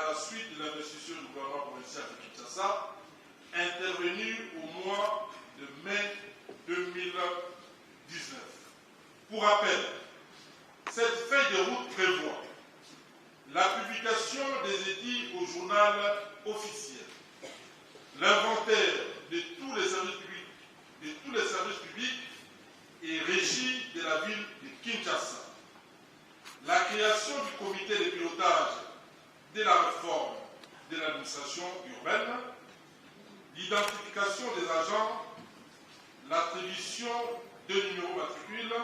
la suite de l'investiture du gouvernement provincial de Kinshasa, intervenue au mois de mai 2019. Pour rappel, cette feuille de route prévoit la publication des édits au journal officiel, l'inventaire de tous les services publics et régis de la ville de Kinshasa, la création du comité de pilotage de la réforme de l'administration urbaine, l'identification des agents, l'attribution de numéros matricules,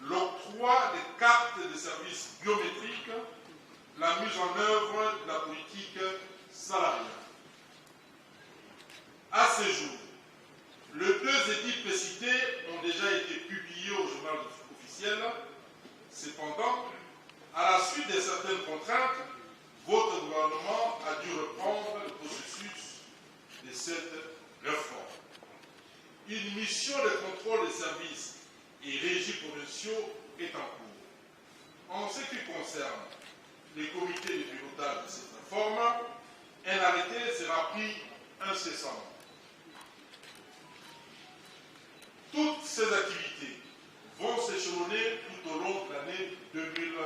l'octroi des cartes de services biométriques, la mise en œuvre de la politique salariale. À ce jour, les 2 édits précités ont déjà été publiés au journal officiel. Cependant, à la suite de certaines contraintes, votre gouvernement a dû reprendre le processus de cette réforme. Une mission de contrôle des services et régies provinciaux est en cours. En ce qui concerne les comités de pilotage de cette réforme, un arrêté sera pris incessamment. Toutes ces activités vont s'échelonner tout au long de l'année 2020.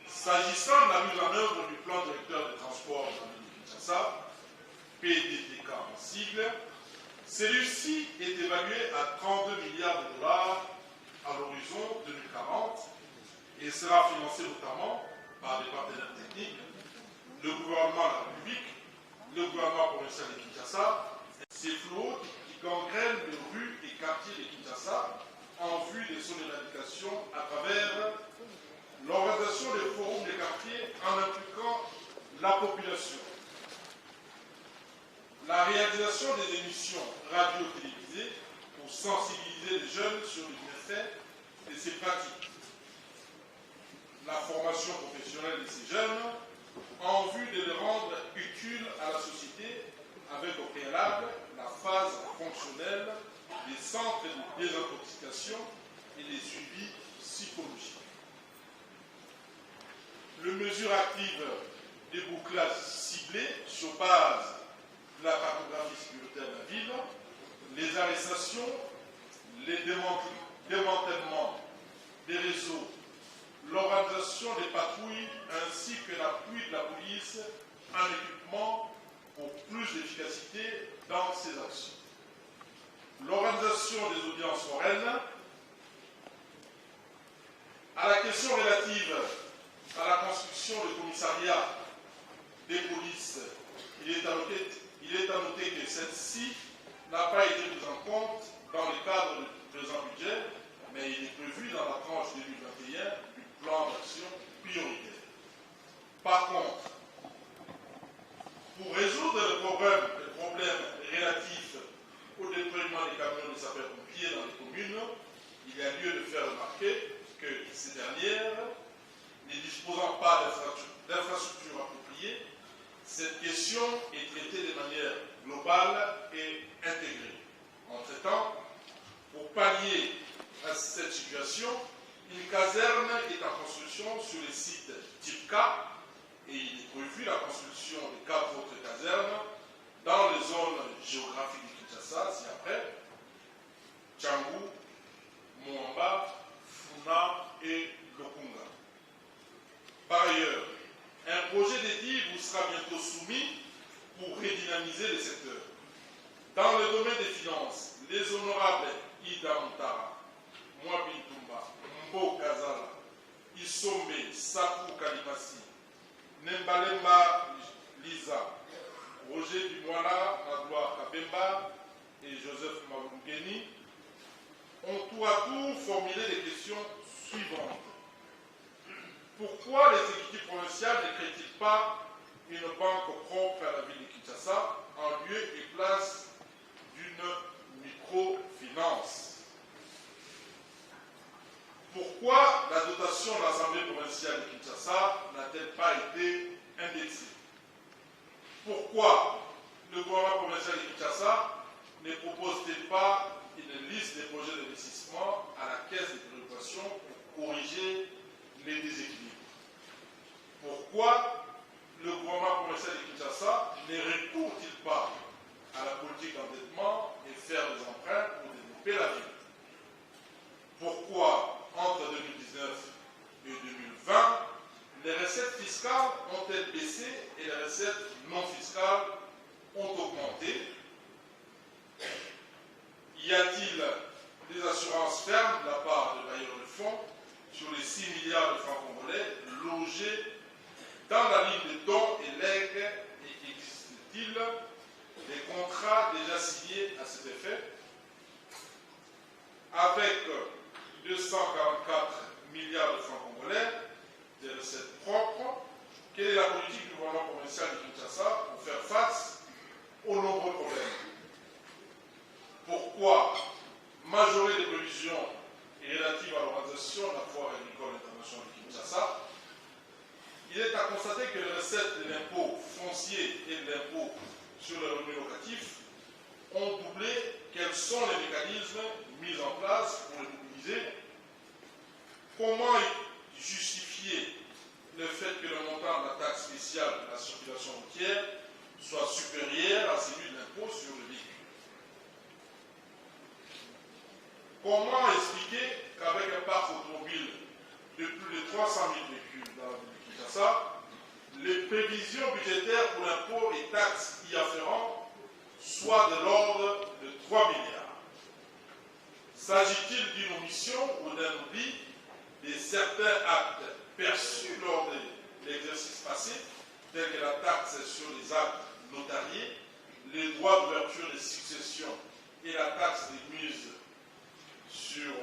S'agissant de la mise en œuvre du plan directeur de transport de la ville de Kinshasa, PDTK en sigle, celui-ci est évalué à 32 milliards de dollars à l'horizon 2040 et sera financé notamment par des partenaires techniques, le gouvernement de la République, le gouvernement provincial de Kinshasa. Ces fléaux qui gangrènent les rues et quartiers de Kinshasa en vue de son éradication à travers l'organisation des forums des quartiers en impliquant la population, la réalisation des émissions radio-télévisées pour sensibiliser les jeunes sur les bienfaits de ces pratiques, la formation professionnelle de ces jeunes en vue de les rendre utiles à la société avec au préalable la phase fonctionnelle des centres de désintoxication et des suivis psychologiques. Les mesures actives des bouclages ciblés sur base de la cartographie sécuritaire de la ville, les arrestations, les démantèlements des réseaux, l'organisation des patrouilles ainsi que l'appui de la police en équipement pour plus d'efficacité dans ces actions. L'organisation des audiences foraines, à la question relative à la construction de commissariats des polices, il est à noter que celle-ci n'a pas été prise en compte dans le cadre du présent budget, mais il est prévu dans la tranche 2021 du plan d'action prioritaire. Par contre, pour résoudre le problème relatif au déploiement des camions de sapeurs-pompiers dans les communes, il y a lieu de faire remarquer que ces dernières, ne disposant pas d'infrastructures appropriées, cette question est traitée de manière globale et intégrée. Entre-temps, pour pallier à cette situation, une caserne est en construction sur le site type K et il est prévu la construction de 4 autres casernes dans les zones géographiques de Kinshasa, si après, Tchangou, Moamba, Funa et Lokunga. Par ailleurs, un projet d'édit vous sera bientôt soumis pour redynamiser le secteur. Dans le domaine des finances, les honorables Ida Moutara, Mwabi Tumba, Mbo Kazala, Isombe, Sakou Kalimasi, Nembalemba Liza, Roger Dumouala, Magloire Kabemba et Joseph Mabungeni ont tour à tour formulé les questions suivantes. Pourquoi les exécutifs provinciaux ne créent-ils pas une banque propre à la ville de Kinshasa en lieu et place d'une microfinance? Pourquoi la dotation de l'Assemblée provinciale de Kinshasa n'a-t-elle pas été indexée? Pourquoi le gouvernement provincial de Kinshasa ne propose-t-il pas une liste des projets d'investissement à la caisse de préoccupation pour corriger les déséquilibres? Pourquoi fiscales ont-elles baissé et les recettes non fiscales ont augmenté? Y a-t-il des assurances fermes de la part de bailleurs de fonds sur les 6 milliards de francs congolais logés dans la ligne de dons et legs, et existe-t-il des contrats déjà signés à cet effet? Avec 244 milliards de francs congolais, des recettes propres, quelle est la politique du gouvernement provincial de Kinshasa pour faire face aux nombreux problèmes? Pourquoi majorer les prévisions relatives à l'organisation de la foire agricole internationale de Kinshasa? Il est à constater que les recettes de l'impôt foncier et de l'impôt sur les revenus locatifs ont doublé. Quels sont les mécanismes mis en place pour les mobiliser? Comment justifier le fait que le montant de la taxe spéciale de la circulation routière soit supérieur à celui de l'impôt sur le véhicule? Comment expliquer qu'avec un parc automobile de plus de 300 000 véhicules dans la ville de Kinshasa, les prévisions budgétaires pour l'impôt et taxes y afférents soient de l'ordre de 3 milliards? S'agit-il d'une omission ou d'un oubli de certains actes perçus lors de l'exercice passé, tels que la taxe sur les actes notariés, les droits d'ouverture des successions et la taxe des mises sur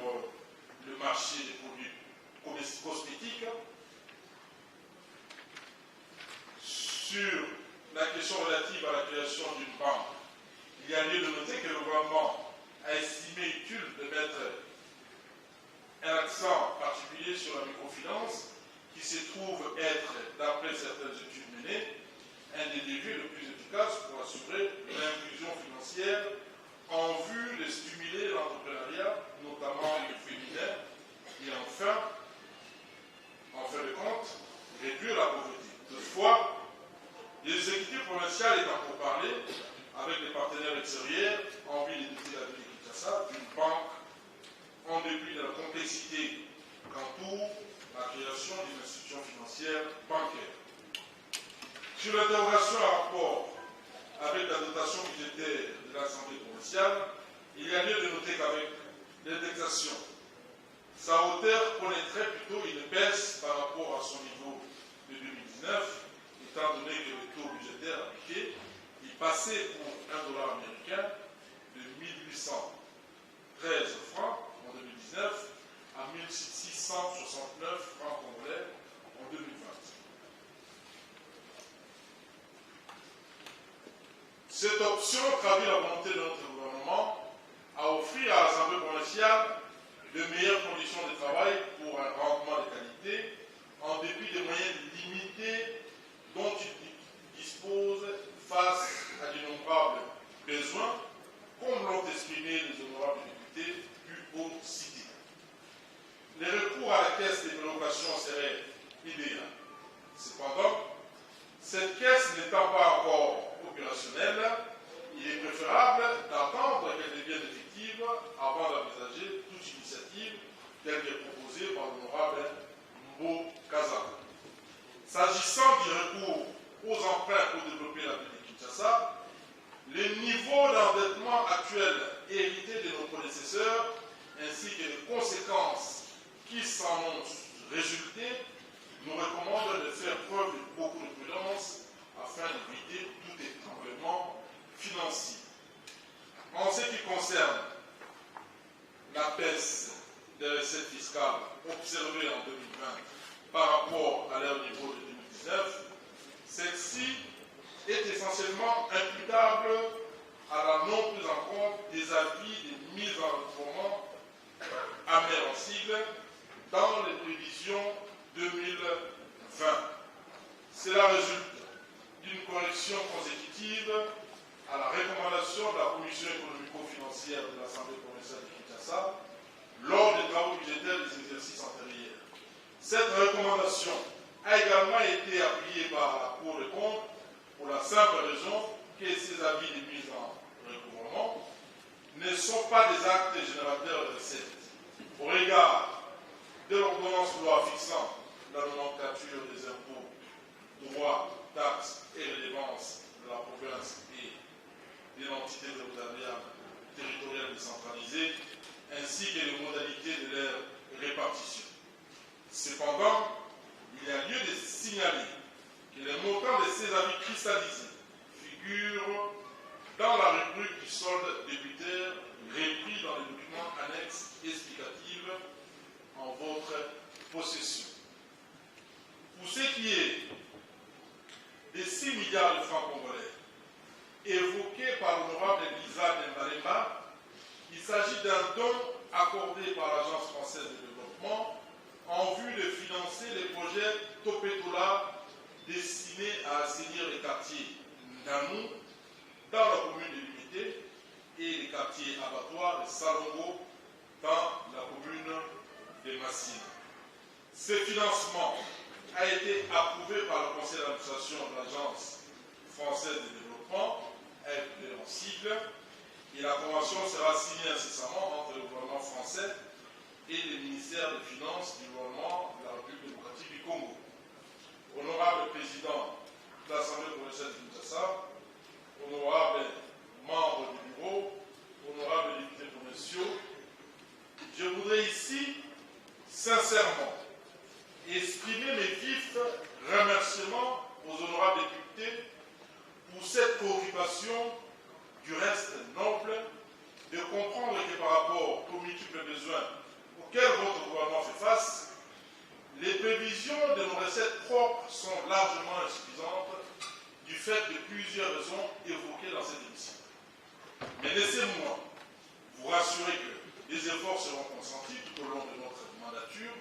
le marché des produits cosmétiques? Sur la question relative à la création d'une banque, il y a lieu de noter que le gouvernement a estimé utile de mettre un accent particulier sur la microfinance, qui se trouve être, d'après certaines études menées, un des leviers le plus efficace pour assurer l'inclusion financière en vue de stimuler l'entrepreneuriat, notamment le féminin, et enfin, en fin de compte, réduire la pauvreté. Toutefois, l'exécutif provincial est en pourparlers avec les partenaires extérieurs en vue de doter la ville de Kinshasa d'une banque en dépit de la complexité qu'entoure la création d'une institution financière bancaire. Sur l'interrogation en rapport avec la dotation budgétaire de l'Assemblée provinciale, il y a lieu de noter qu'avec l'indexation, sa hauteur connaîtrait plutôt une baisse par rapport à son niveau de 2019, étant donné que le taux budgétaire appliqué est passé pour $1 américain de 1813 francs en 2019 à 1669 francs congolais en 2020. Cette option traduit la volonté de notre gouvernement à offrir à l'Assemblée provinciale de meilleures conditions de travail pour un rendement de qualité, en dépit des moyens limités dont il dispose face à d'innombrables besoins, comme l'ont exprimé les honorables députés plus haut cités. Les recours à la caisse des allocations serait idéal. Cependant, cette caisse n'étant pas encore opérationnelle, il est préférable d'attendre qu'elle devienne effective avant d'envisager toute initiative telle qu'elle proposée par l'honorable Mbo Kaza. S'agissant du recours aux emprunts pour développer la ville de Kinshasa, les niveaux d'endettement actuels hérités de nos prédécesseurs ainsi que les conséquences qui s'en ont résulté nous recommandent de faire preuve de beaucoup de prudence afin d'éviter tout étranglement financier. En ce qui concerne la baisse des recettes fiscales observée en 2020 par rapport à leur niveau de 2019, celle-ci est essentiellement imputable à la non-prise en compte des avis des mises en recouvrement AMER en sigle dans les prévisions 2020. Cela résulte d'une correction consécutive à la recommandation de la Commission économico-financière de l'Assemblée provinciale de Kinshasa lors des travaux budgétaires des exercices antérieurs. Cette recommandation a également été appuyée par la Cour des comptes pour la simple raison que ces avis de mise en recouvrement ne sont pas des actes générateurs de recettes. Au regard de l'ordonnance loi fixant la nomenclature des impôts droits, taxes et redevances de la province et de l'entité territoriale décentralisée, ainsi que les modalités de leur répartition. Cependant, il y a lieu de signaler que les montants de ces avis cristallisés figurent dans la rubrique du solde débiteur repris dans les documents annexes explicatifs en votre possession. Pour ce qui est des 6 milliards de francs congolais évoqués par l'honorable Lisa Dembalemba, il s'agit d'un don accordé par l'Agence française de développement en vue de financer les projets Topetola destinés à assainir les quartiers Nanou dans la commune de l'Unité et les quartiers abattoirs de Salongo dans la commune de Massina. Ce financement a été approuvé par le conseil d'administration de l'Agence française de développement, FDE en sigle, et la convention sera signée incessamment entre le gouvernement français et le ministère des Finances du gouvernement de la République démocratique du Congo. Honorable président de l'Assemblée provinciale de Kinshasa, honorable membre du bureau, honorables députés provinciaux, je voudrais ici, sincèrement, exprimer mes vifs remerciements aux honorables députés pour cette préoccupation du reste noble de comprendre que par rapport aux multiples besoins auxquels votre gouvernement fait face, les prévisions de nos recettes propres sont largement insuffisantes du fait de plusieurs raisons évoquées dans cette émission. Mais laissez-moi vous rassurer que les efforts seront consentis tout au long de notre mandature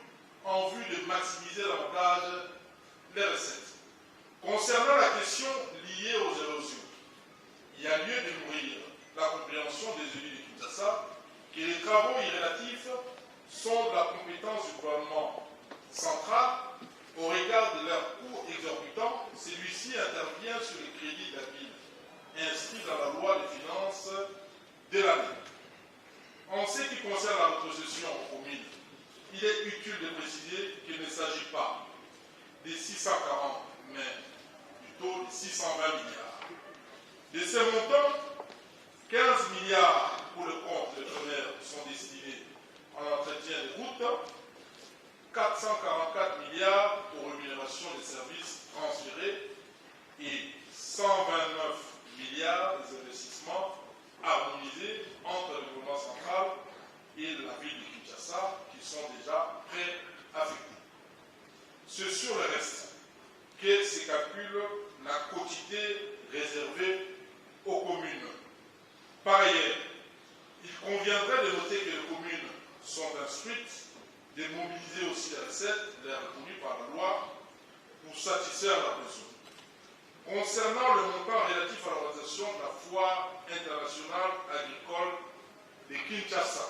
en vue de maximiser davantage les recettes. Concernant la question liée aux érosions, il y a lieu de nourrir la compréhension des élus de Kinshasa que les travaux y relatifs sont de la compétence du gouvernement central. Au regard de leur coût exorbitant, celui-ci intervient sur les crédits de la ville inscrits dans la loi des finances de l'année. En ce qui concerne la rétrocession aux communes, il est utile de préciser qu'il ne s'agit pas des 640, mais plutôt des 620 milliards. De ces montants, 15 milliards pour le compte de l'honneur sont destinés en entretien de routes, 444 milliards pour rémunération des services transférés et 129 milliards des investissements harmonisés entre le gouvernement central et la ville de Kinshasa qui sont déjà préaffectés. C'est sur le reste que se calcule la quotité réservée aux communes. Par ailleurs, il conviendrait de noter que les communes sont instruites de mobiliser aussi les recettes les reconnues par la loi pour satisfaire leurs besoins. Concernant le montant relatif à l'organisation de la foire internationale agricole de Kinshasa,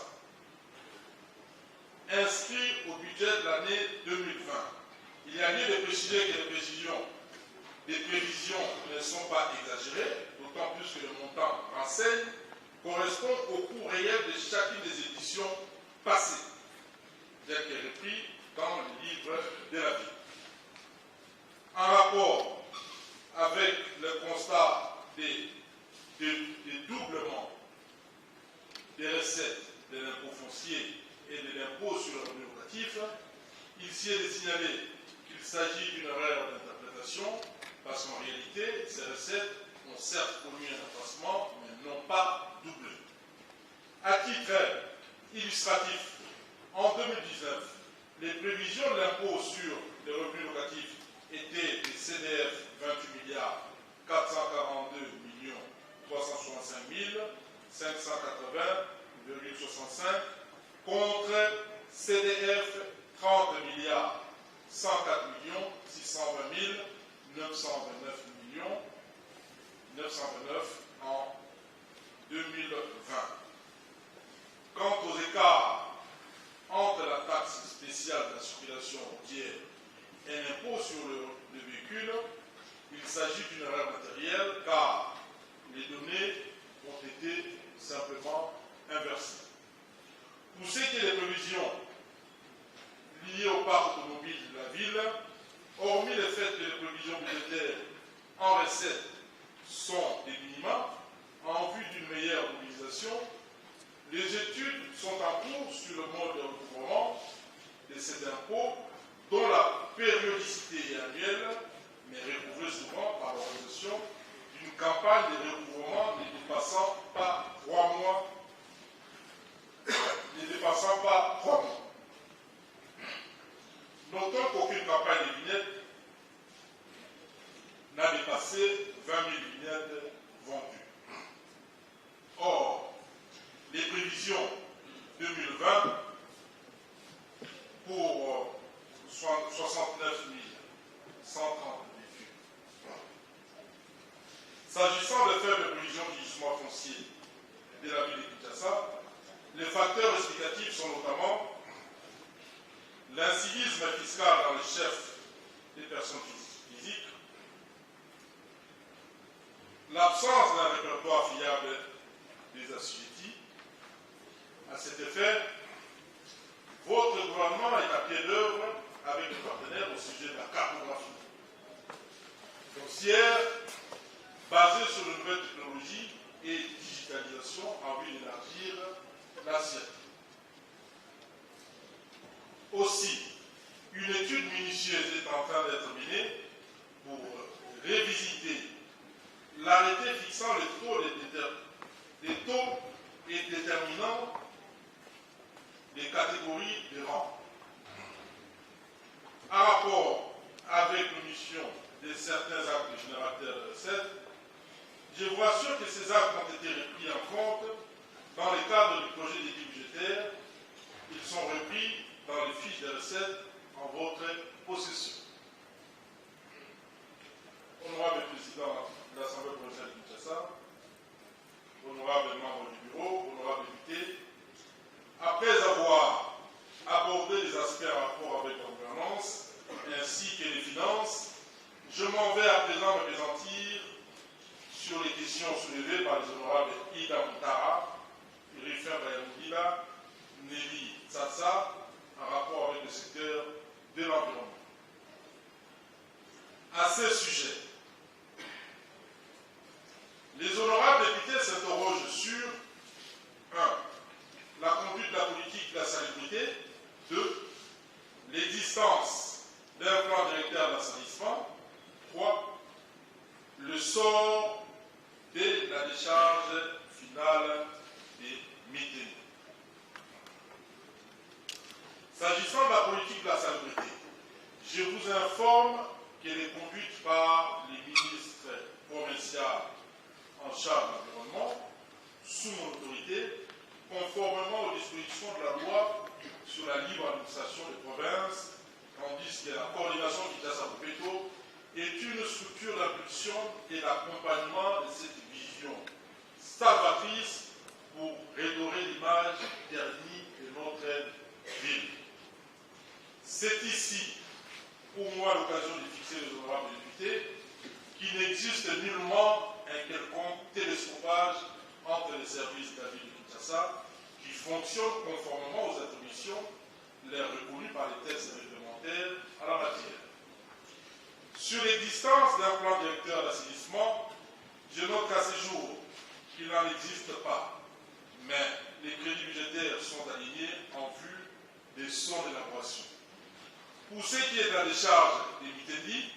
inscrit au budget de l'année 2020, il y a lieu de préciser que les prévisions ne sont pas exagérées, d'autant plus que le montant renseigne correspond au coût réel de chacune des éditions passées, tel que repris dans le livre de la vie. En rapport avec le constat des doublements des recettes de l'impôt foncier et de l'impôt sur le revenu locatif, il s'y est de signaler qu'il s'agit d'une erreur d'interprétation, parce qu'en réalité, ces recettes ont certes connu un accroissement, mais n'ont pas doublé. À titre illustratif, en 2019, les prévisions de l'impôt sur les revenus locatifs étaient des CDF 28 milliards 442 millions 365 580,65 contre CDF 30 milliards 104 millions 620 929 millions 929 en 2020. Quant aux écarts entre la taxe spéciale de la circulation routière et l'impôt sur le véhicule, il s'agit d'une erreur matérielle car les données ont été simplement inversées. Pour ce qui est des prévisions liées au parc automobile de la ville, hormis le fait que les prévisions budgétaires en recettes sont des minima, en vue d'une meilleure mobilisation, les études sont en cours sur le mode de recouvrement de cet impôt dont la périodicité est annuelle, mais recouvrée souvent par l'organisation d'une campagne de recouvrement ne dépassant pas 3 mois. Notons qu'aucune campagne de vignettes n'a dépassé 20 000 vignettes vendues. Or, les prévisions 2020 pour 69 130 véhicules. S'agissant des faibles prévisions du gisement foncier de la ville de Kinshasa, les facteurs explicatifs sont notamment l'incivisme fiscal dans les chefs des personnes physiques, l'absence d'un répertoire fiable des assujettis. À cet effet, votre gouvernement est à pied d'œuvre avec les partenaires au sujet de la cartographie foncière basée sur de nouvelles technologies et digitalisation en vue d'élargir l'assiette. Aussi, une étude minutieuse est en train d'être menée pour révisiter l'arrêté fixant les taux et déterminant les catégories de rang. En rapport avec l'émission de certains actes générateurs de recettes, je vous rassure que ces actes ont été pris en compte dans le cadre du projet d'équipe budgétaire. Ils sont repris dans les fiches de recettes en votre possession. Honorable Président de l'Assemblée provinciale de Kinshasa, honorable membre du bureau, honorable député, après avoir abordé les aspects en rapport avec la gouvernance ainsi que les finances, je m'en vais à présent me présentir sur les questions soulevées par les honorables Ida Moutara, Rifin Bayamoudila, Nelly Tsatsa, en rapport avec le secteur de l'environnement. À ce sujet, les honorables députés s'interrogent sur 1. La conduite de la politique de la salubrité, 2. L'existence d'un plan directeur d'assainissement, 3. Le sort de la décharge finale des méthanisés. S'agissant de la politique de la salubrité, je vous informe qu'elle est conduite par les ministres provinciaux en charge de l'environnement, sous mon autorité, conformément aux dispositions de la loi sur la libre administration des provinces, tandis que la coordination Kinshasa-Bopeto est une structure d'impulsion et d'accompagnement de cette vision salvatrice pour redorer l'image ternie de notre ville. C'est ici, pour moi, l'occasion de fixer les honorables députés qu'il n'existe nullement un quelconque télescopage entre les services de la ville de Kinshasa qui fonctionnent conformément aux attributions les reconnues par les textes réglementaires à la matière. Sur l'existence d'un plan directeur d'assainissement, je note qu'à ce jour, qu'il n'en existe pas, mais les crédits budgétaires sont alignés en vue de son élaboration. Pour ce qui est de la décharge des Miteni,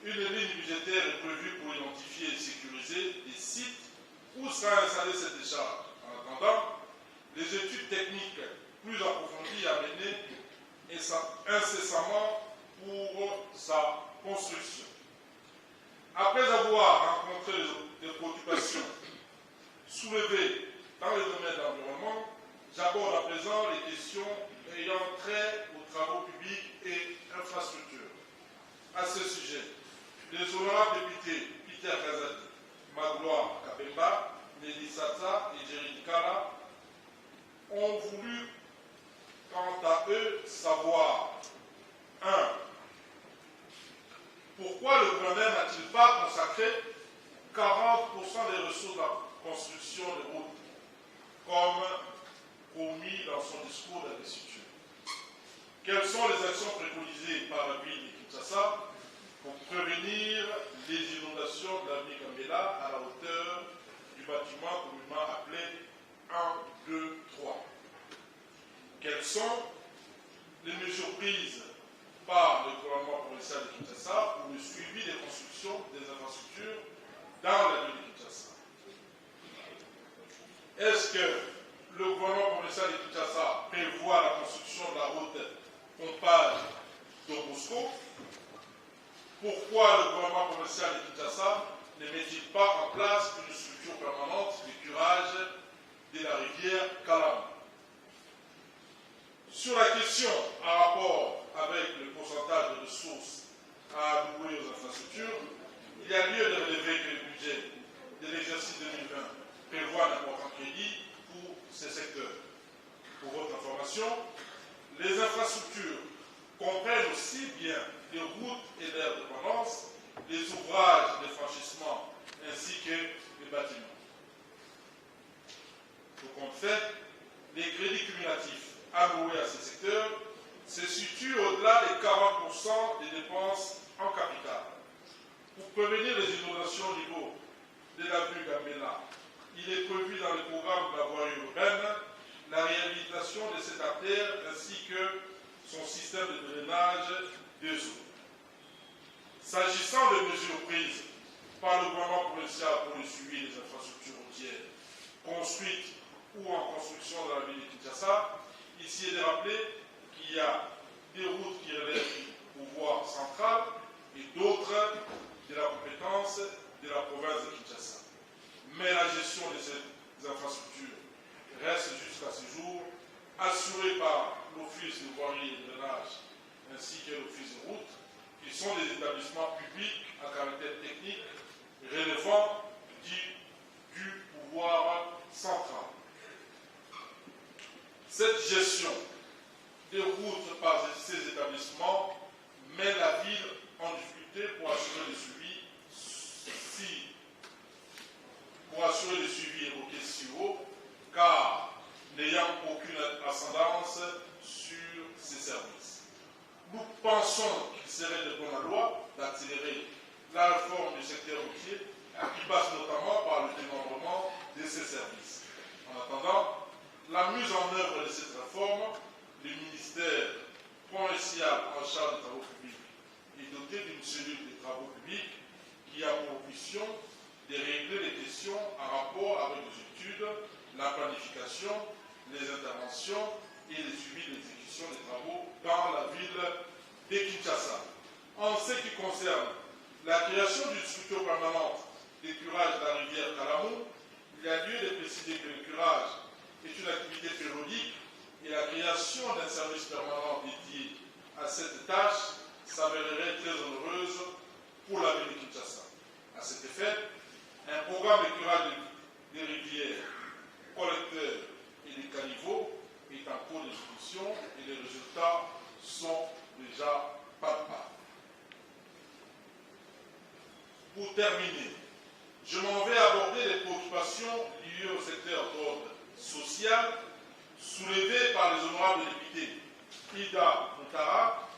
une ligne budgétaire est prévue pour identifier et sécuriser les sites où sera installée cette décharge. En attendant, les études techniques plus approfondies à mener incessamment pour sa construction. Après avoir rencontré les préoccupations soulevées dans le domaine de l'environnement, j'aborde à présent les questions ayant trait aux travaux publics et infrastructures. À ce sujet, les honorables députés Peter Kazadi, Magloire Kabemba, Nelly Tsatsa et Jerry Kala ont voulu, quant à eux, savoir 1. Pourquoi le gouvernement n'a-t-il pas consacré 40% des ressources de la construction de routes, comme promis dans son discours d'investiture? Quelles sont les actions préconisées par la ville de Kinshasa commerciale de Kinshasa pour le suivi des constructions des infrastructures dans la ville de Kinshasa. Est-ce que le gouvernement provincial de Kinshasa prévoit la construction de la route Pompage-Dobosco? Pourquoi le gouvernement provincial de Kinshasa ne met-il pas en place une structure permanente de curage de la rivière Kalam? Sur la question en rapport avec le pourcentage de ressources à allouer aux infrastructures, il y a lieu de relever que le budget de l'exercice 2020 prévoit d'importants crédits pour ces secteurs. Pour votre information, les infrastructures comprennent aussi bien les routes et l'aires de dépendance, les ouvrages de franchissement ainsi que les bâtiments. Pour compte fait, les crédits cumulatifs alloués à ces secteurs se situent au-delà des 40% des dépenses en capital. Pour prévenir les inondations au niveau de l'avenue Gambela, il est prévu dans le programme de la voirie urbaine la réhabilitation de cette artère ainsi que son système de drainage des eaux. S'agissant des mesures prises par le gouvernement provincial pour le suivi des infrastructures routières construites ou en construction dans la ville de Kinshasa, ici est de rappeler qu'il y a des routes qui relèvent du pouvoir central et d'autres de la compétence de la province de Kinshasa. Mais la gestion de ces infrastructures reste jusqu'à ce jour assurée par l'Office de voirie et de drainage ainsi que l'Office de route, qui sont des établissements publics à caractère technique relevant du pouvoir central. Cette gestion des routes par ces établissements met la ville en difficulté pour assurer le suivi, évoqué si haut, car n'ayant aucune ascendance sur ces services. Nous pensons qu'il serait de bonne loi d'accélérer la réforme du secteur routier qui passe notamment par le démembrement de ces services. En attendant la mise en œuvre de cette réforme, le ministère provincial en charge des travaux publics est doté d'une cellule de travaux publics qui a pour mission de régler les questions en rapport avec les études, la planification, les interventions et le suivi de l'exécution des travaux dans la ville de Kinshasa. En ce qui concerne la création d'une structure permanente de curage de la rivière Kalamou, il y a lieu de préciser que le curage est une activité périodique et la création d'un service permanent dédié à cette tâche s'avérerait très onéreuse pour la ville de Kinshasa. À cet effet, un programme de curage des rivières, collecteurs et des caniveaux est en cours d'exécution et les résultats sont déjà palpables. Pour terminer, je m'en vais aborder les préoccupations liées au secteur d'ordre social soulevées par les honorables députés Ida Moutara,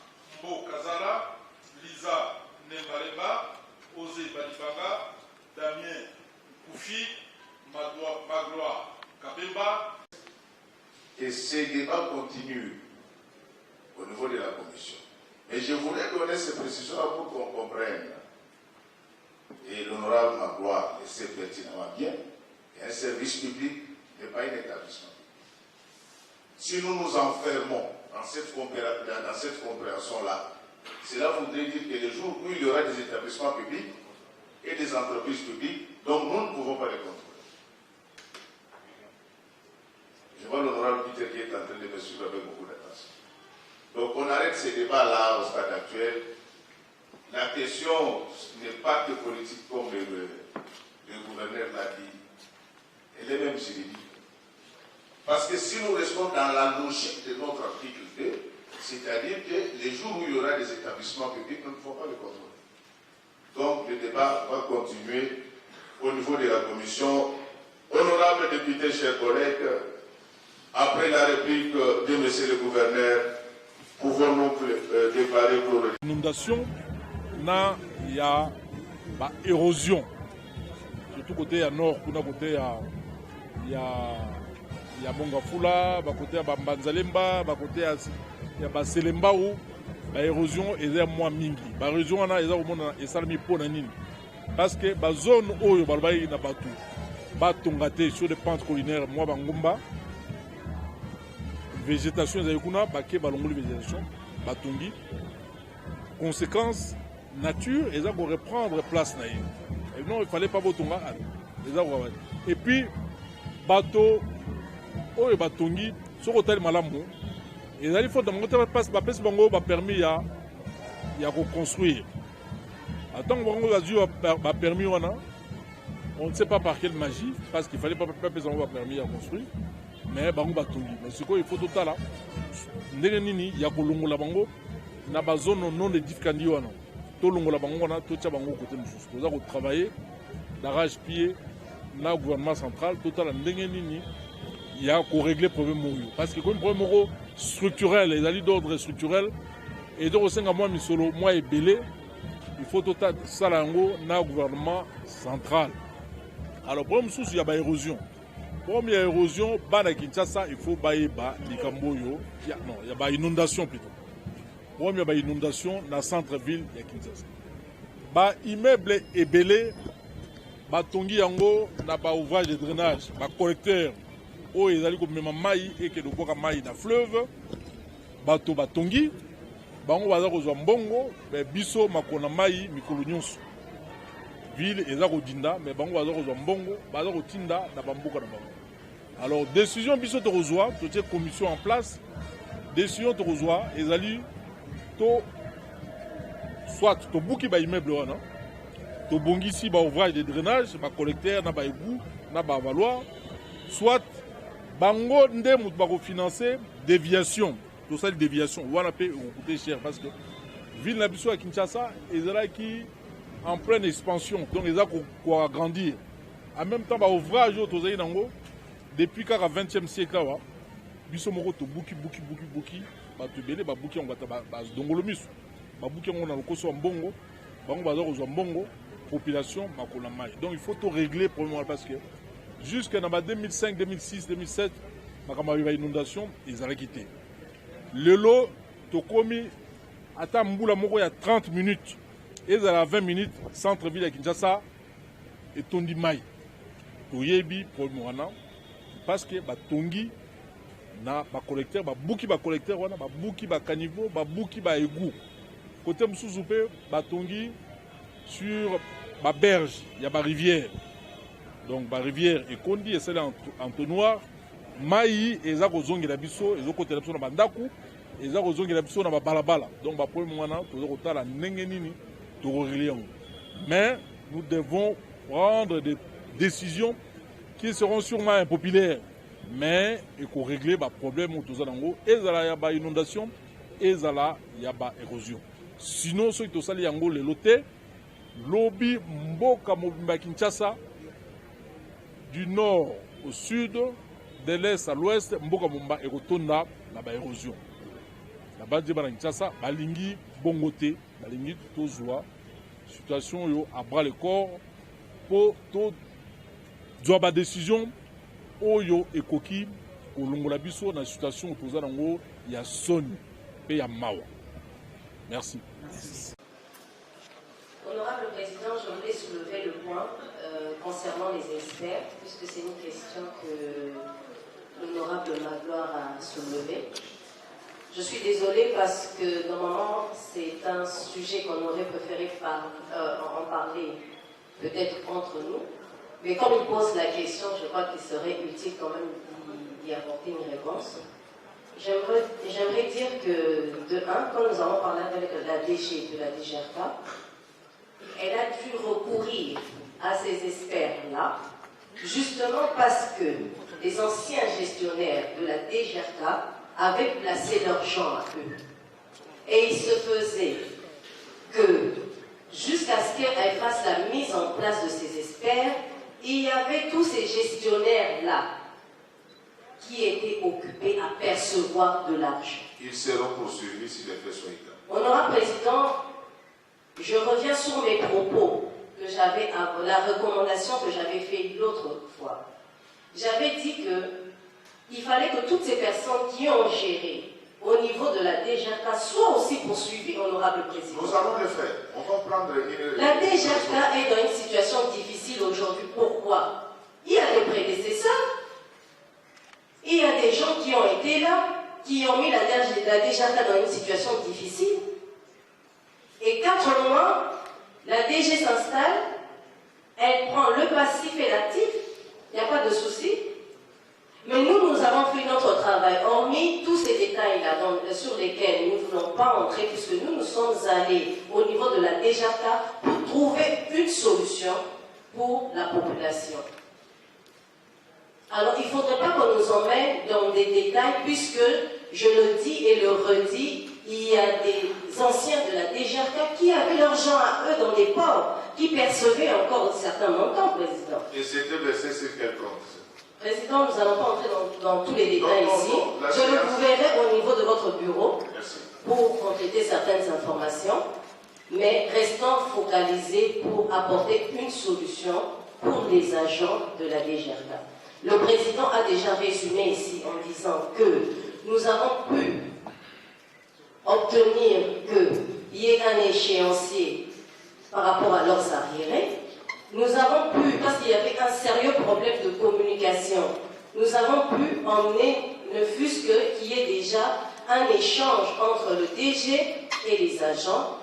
Mbo Kazala, Lisa Nembaleba, Osé Balibanga, Damien Koufi, Magloire Kabemba. Et ces débats continuent au niveau de la commission. Mais je voudrais donner ces précisions pour qu'on comprenne. Et l'honorable Magloire le sait pertinemment bien, qu'un service public n'est pas un établissement. Si nous nous enfermons dans cette compréhension-là, cela voudrait dire que le jour où il y aura des établissements publics et des entreprises publiques, donc nous ne pouvons pas les contrôler. Je vois l'honorable Peter qui est en train de me suivre avec beaucoup d'attention. Donc on arrête ces débats-là au stade actuel. La question n'est pas que politique comme le gouverneur l'a dit. Elle est même juridique. Parce que si nous restons dans la logique de notre article 2, c'est-à-dire que les jours où il y aura des établissements publics, nous ne pouvons pas les contrôler. Donc le débat va continuer au niveau de la commission. Honorables députés, chers collègues, après la réplique de monsieur le gouverneur, pouvons-nous déclarer pour l'inondation, il y a érosion. Surtout côté à nord, côté il y a Mongafula, côté à Bambanzalemba, côté à Baselembao, l'érosion est moins mingi. L'érosion est salami pour la nini. Parce que la zone où il y a battu sur des pentes collinaires, moi, Bangumba, végétation, il y a végétation, batungi. Conséquence, nature, ils vont reprendre place. Et non, il ne fallait pas botonga. Et puis, bateau, oh, batungi, sur l'hôtel Malambo, et il faut que le permis à reconstruire. Attends, on a permis, on ne sait pas par quelle magie, parce qu'il ne fallait pas permis à construire, mais c'est quoi, il faut tout ça. Il y a une zone non édificante. Tout le monde a travaillé, d'arrache-pied, dans le gouvernement central, tout il y a qu'à régler le problème. Parce que comme problème structurel, les alliés d'ordre structurel, et donc au moi, moi et Belé, il faut tout ça dans le gouvernement central. Alors, pour le il y a l'érosion. Pour il y a l'érosion, il faut bailler non, il y a inondation plutôt. Pour il y a inondation dans le centre-ville de Kinshasa. Immeuble et belé, tongi yango na ouvrage de drainage, collecteur, où ils allaient comme maï et que le bois maï dans fleuve, bato batongi, bango baza kozwa mbongo, biso makona maï mikolo nyonso. Ville ezako dinda, mais bango baza kozwa mbongo, baza kotinda na bamboka na bango. Alors décision biso to kozwa, to tie commission en place, décision to kozwa, ezali to soit to buki ba immeuble wana, to bongisi ba ouvrage de drainage, ba collecteur na ba égout, na ba valoir, soit bango nde mutu ba ko financer déviation, to ça déviation, wana pe coûter cher parce que ville na biso à Kinshasa ezala qui en pleine expansion, donc ils ont agrandir. En même temps, ba ouvrage to zali nango depuis le 20e siècle wa, biso moko to buki ba to belé ba buki on ba dongolo misu. Babuki on a le koso mbongo, bango baza kozwa mbongo, population makola mai. Donc il faut tout régler le problème parce que jusqu'en 2005, 2006, 2007, makama ba inondation, ils ont quitté. Le lot to komi ata mbula moko ya 30 minutes. Et à 20 minutes centre-ville de Kinshasa et tondi mai. To yebi problème wana parce que ba tongi na ba collecteur, ba collecteur wana, ba buki ba caniveau, ba buki ba égout. Côté Msouzoupe, batongi sur ma berge, il y a ma rivière. Donc ma rivière est condi et celle en entonnoir. Maï et Zako Zongi la biso, et Zoko Téléphone na Bandaku, et Zako Zongi la biso na Balabala. Donc ma premier moment, tout le temps la Nengenini, tout relié. Mais nous devons prendre des décisions qui seront sûrement impopulaires. Mais il faut régler les problèmes où tout ça dans et il y a inondation, et il y a érosion. Sinon, ceux qui sont allés en les lotés, lobby Mboka Mobimba Kinshasa, du nord au sud, de l'est à l'ouest, Mboka Mobimba et Rotonda, la érosion. La base de Kinshasa, Balingi, Bongote, Balingi, Tozoa, situation à bras le corps, pour tout, la décision, Oyo et Koki, au Longolabiso, dans la situation où il y a Son et il y a Mawa. Merci. Honorable Président, je voulais soulever le point concernant les experts, puisque c'est une question que l'honorable Magloire a soulevée. Je suis désolée parce que normalement c'est un sujet qu'on aurait préféré en parler peut-être entre nous, mais comme il pose la question, je crois qu'il serait utile quand même d'y apporter une réponse. J'aimerais dire que, de un, quand nous avons parlé avec la DG de la DGRK, elle a dû recourir à ces experts-là, justement parce que les anciens gestionnaires de la DGRK avaient placé leur gens à eux. Et il se faisait que, jusqu'à ce qu'elle fasse la mise en place de ces experts, il y avait tous ces gestionnaires-là qui étaient occupés à percevoir de l'argent. Ils seront poursuivis si les faits sont établis. Honorable Président, je reviens sur mes propos, la recommandation que j'avais faite l'autre fois. J'avais dit qu'il fallait que toutes ces personnes qui ont géré au niveau de la DGRK soit aussi poursuivi, honorable président. Nous allons le faire. On va prendre La DGRK est dans une situation difficile aujourd'hui. Pourquoi? Il y a des prédécesseurs, il y a des gens qui ont été là, qui ont mis la DGRK dans une situation difficile. Et 4 mois, la DG s'installe, elle prend le passif et l'actif, il n'y a pas de souci. Mais nous avons fait notre travail, hormis tous ces détails-là sur lesquels nous ne voulons pas entrer, puisque nous sommes allés au niveau de la DGRK pour trouver une solution pour la population. Alors, il ne faudrait pas qu'on nous emmène dans des détails, puisque, je le dis et le redis, il y a des anciens de la DGRK qui avaient leur gens à eux dans les ports, qui percevaient encore certains montants, Président. Et c'était versé sur quel compte? Président, nous n'allons pas entrer dans tous les détails ici. Je le verrai au niveau de votre bureau. Merci. Pour compléter certaines informations, mais restons focalisés pour apporter une solution pour les agents de la DGRK. Le président a déjà résumé ici en disant que nous avons pu obtenir qu'il y ait un échéancier par rapport à leurs arriérés. Nous avons pu, parce qu'il y avait un sérieux problème de communication, nous avons pu emmener, ne fût-ce qu'il y ait déjà un échange entre le DG et les agents.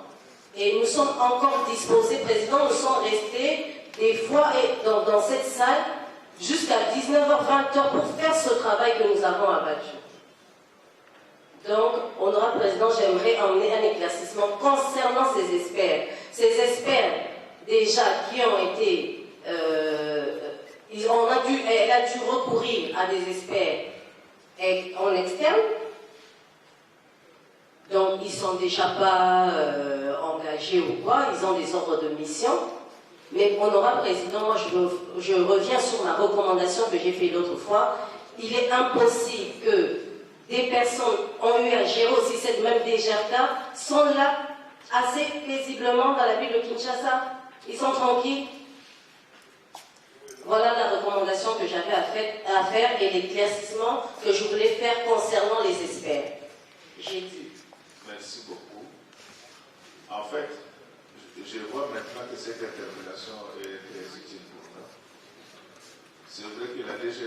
Et nous sommes encore disposés, Président, nous sommes restés des fois dans cette salle jusqu'à 19h-20h pour faire ce travail que nous avons abattu. Donc, honorable Président, j'aimerais emmener un éclaircissement concernant ces experts. Ces experts, déjà, qui ont été... elle a dû recourir à des experts en externe. Donc, ils ne sont déjà pas engagés ou quoi, ils ont des ordres de mission. Mais, honorable Président, moi, je reviens sur ma recommandation que j'ai faite l'autre fois. Il est impossible que des personnes ont eu à gérer aussi cette même DGRK, sont là assez paisiblement dans la ville de Kinshasa. Ils sont tranquilles. Voilà la recommandation que j'avais à faire et l'éclaircissement que je voulais faire concernant les experts. J'ai dit. Merci beaucoup. En fait, je vois maintenant que cette interpellation est très utile pour nous. C'est vrai que la DG